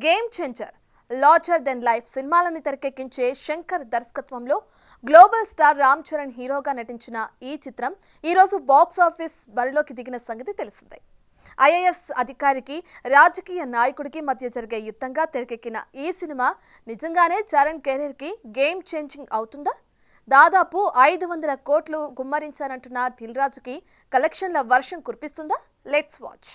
Game changer larger than life సినిమాలను తెరకెక్కించే శంకర్ దర్శకత్వంలో global star Ram Charan హీరోగా నటించిన ఈ చిత్రం ఈ రోజు బాక్స్ ఆఫీస్ బరిలోకి దిగిన సంగతి తెలిసిందే. ఐఏఎస్ అధికారికి రాజకీయ నాయకుడికి మధ్య జరిగే యుద్ధంగా తెరకెక్కిన ఈ సినిమా నిజంగానే చరణ్ కెరీర్కి గేమ్ చేంజింగ్ అవుతుందా? దాదాపు 500 కోట్లు గుమ్మరించారంటున్న దిల్ రాజుకి కలెక్షన్ల వర్షం కురిపిస్తుందా? Let's watch.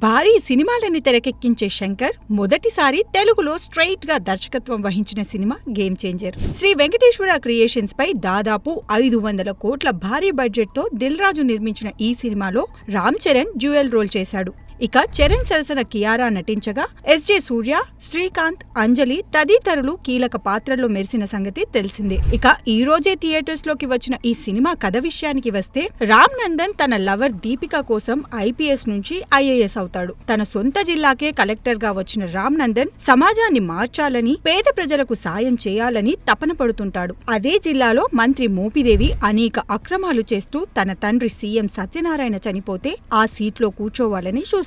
భారీ సినిమాలని తెరకెక్కించే శంకర్ మొదటిసారి తెలుగులో స్ట్రైట్ గా దర్శకత్వం వహించిన సినిమా Game Changer. Sri Venkateswara Creations పై దాదాపు 500 కోట్ల భారీ బడ్జెట్ తో దిల్ రాజు నిర్మించిన ఈ సినిమాలో రామ్ చరణ్ డ్యూయల్ రోల్ చేశాడు. ఇక చరణ్ సరసన కియారా నటించగా ఎస్జే సూర్య, శ్రీకాంత్, అంజలి తదితరులు కీలక పాత్రల్లో మెరిసిన సంగతి తెలిసిందే. ఇక ఈ రోజే థియేటర్స్ లోకి వచ్చిన ఈ సినిమా కథ విషయానికి వస్తే, రామ్ నందన్ తన లవర్ దీపిక కోసం ఐపీఎస్ నుంచి ఐఏఎస్ అవుతాడు. తన సొంత జిల్లాకే కలెక్టర్ గా వచ్చిన రామ్ నందన్ సమాజాన్ని మార్చాలని, పేద ప్రజలకు సాయం చేయాలని తపన పడుతుంటాడు. అదే జిల్లాలో మంత్రి మోపిదేవి అనేక అక్రమాలు చేస్తూ తన తండ్రి సీఎం సత్యనారాయణ చనిపోతే ఆ సీట్లో కూర్చోవాలని చూస్తుంటాడు.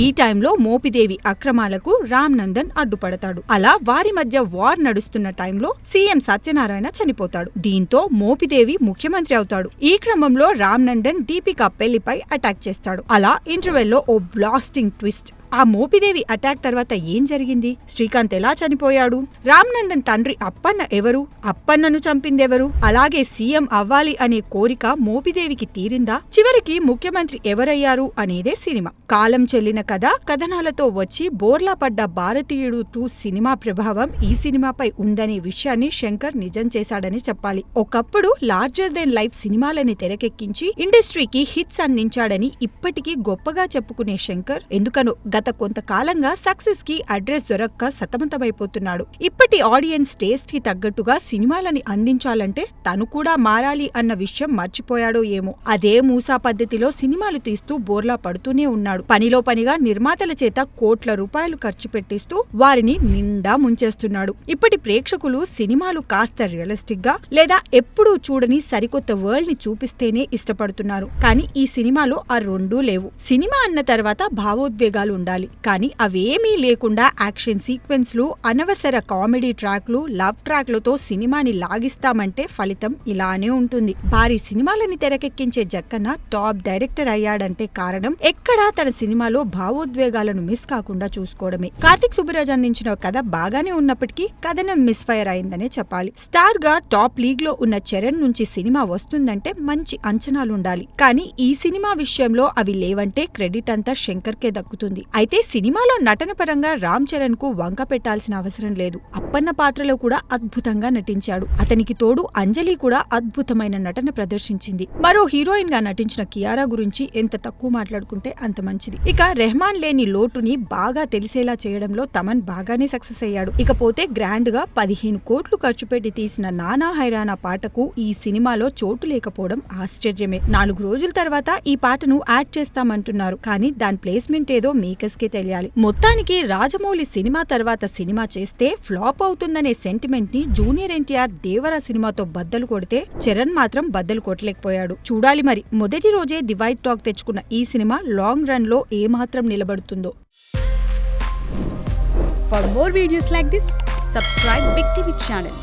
ఈ టైంలో మోపిదేవి అక్రమాలకు రామ్ నందన్ అడ్డుపడతాడు. అలా వారి మధ్య వార్ నడుస్తున్న టైంలో సీఎం సత్యనారాయణ చనిపోతాడు. దీంతో మోపిదేవి ముఖ్యమంత్రి అవుతాడు. ఈ క్రమంలో రామ్ నందన్ దీపిక పెళ్లిపై అటాక్ చేస్తాడు. అలా ఇంటర్వెల్లో ఓ బ్లాస్టింగ్ ట్విస్ట్. ఆ మోపిదేవి అటాక్ తర్వాత ఏం జరిగింది? శ్రీకాంత్ ఎలా చనిపోయాడు? రామ్ నందన్ తండ్రి అప్పన్న ఎవరు? అప్పన్నను చంపిందెవరు? అలాగే సీఎం అవ్వాలి అనే కోరిక మోపిదేవికి తీరిందా? చివరికి ముఖ్యమంత్రి ఎవరయ్యారు అనేదే సినిమా. కాలం చెల్లిన కథ కథనాలతో వచ్చి బోర్లా పడ్డ భారతీయుడు 2 సినిమా ప్రభావం ఈ సినిమాపై ఉందనే విషయాన్ని శంకర్ నిజం చేశాడని చెప్పాలి. ఒకప్పుడు లార్జర్ దెన్ లైఫ్ సినిమాలని తెరకెక్కించి ఇండస్ట్రీకి హిట్స్ అందించాడని ఇప్పటికీ గొప్పగా చెప్పుకునే శంకర్ ఎందుకనో గత కొంతకాలంగా సక్సెస్ కి అడ్రస్ దొరక్క సతమతమైపోతున్నాడు. ఇప్పటి ఆడియన్స్ టేస్ట్ కి తగ్గట్టుగా సినిమాలని అందించాలంటే తను కూడా మారాలి అన్న విషయం మర్చిపోయాడో ఏమో. అదే మూసా పద్ధతిలో సినిమాలు తీస్తూ బోర్లా పడుతూనే ఉన్నాడు. పనిలో పనిగా నిర్మాతల చేత కోట్ల రూపాయలు ఖర్చు పెట్టిస్తూ వారిని నిండా ముంచేస్తున్నాడు. ఇప్పటి ప్రేక్షకులు సినిమాలు కాస్త రియలిస్టిక్ గా లేదా ఎప్పుడూ చూడని సరికొత్త వరల్డ్ ని చూపిస్తేనే ఇష్టపడుతున్నారు. కానీ ఈ సినిమాలో ఆ రెండూ లేవు. సినిమా అన్న తర్వాత భావోద్వేగాలు ఉండాలి, కానీ అవేమీ లేకుండా యాక్షన్ సీక్వెన్స్లు, అనవసర కామెడీ ట్రాక్లు, లవ్ ట్రాక్లతో సినిమాని లాగిస్తామంటే ఫలితం ఇలానే ఉంటుంది. భారీ సినిమాలని తెరకెక్కించే జక్కన్న టాప్ డైరెక్టర్ అయ్యాడంటే కారణం ఎక్కడా తన సినిమాలో భావోద్వేగాలను మిస్ కాకుండా చూసుకోవడమే. కార్తిక్ సుబ్బరాజ్ అందించిన కథ బాగానే ఉన్నప్పటికీ కథనం మిస్ ఫైర్ అయిందనే చెప్పాలి. స్టార్ గా టాప్ లీగ్ లో ఉన్న చరణ్ నుంచి సినిమా వస్తుందంటే మంచి అంచనాలుండాలి. కానీ ఈ సినిమా విషయంలో అవి లేవంటే క్రెడిట్ అంతా శంకర్ కే దక్కుతుంది. అయితే సినిమాలో నటన పరంగా రామ్ చరణ్ కు వంక పెట్టాల్సిన అవసరం లేదు. అప్పన్న పాత్రలో కూడా అద్భుతంగా నటించాడు. అతనికి తోడు అంజలి కూడా అద్భుతమైన నటన ప్రదర్శించింది. మరో హీరోయిన్ గా నటించిన కియారా గురించి ఎంత తక్కువ మాట్లాడుకుంటే అంత మంచిది. ఇక రెహమాన్ లేని లోటుని బాగా తెలిసేలా చేయడంలో తమన్ బాగానే సక్సెస్ అయ్యాడు. ఇకపోతే గ్రాండ్ గా 15 కోట్లు ఖర్చు పెట్టి తీసిన నానా హైరానా పాటకు ఈ సినిమాలో చోటు లేకపోవడం ఆశ్చర్యమే. 4 రోజుల తర్వాత ఈ పాటను యాడ్ చేస్తామంటున్నారు. కానీ దాని ప్లేస్మెంట్ ఏదో మేకర్స్ కే తెలియాలి. మొత్తానికి రాజమౌళి సినిమా తర్వాత సినిమా చేస్తే ఫ్లాప్ అవుతుందనే సెంటిమెంట్ ని జూనియర్ ఎన్టీఆర్ దేవరా సినిమాతో బద్దలు కొడితే చరణ్ మాత్రం బద్దలు కొట్టలేకపోయాడు. చూడాలి మరి మొదటి రోజే డివైడ్ టాక్ తెచ్చుకున్న ఈ సినిమా లాంగ్ రన్ లో ఏమాత్రం నిలబడుతుందో. For more videos like this, subscribe Big TV channel.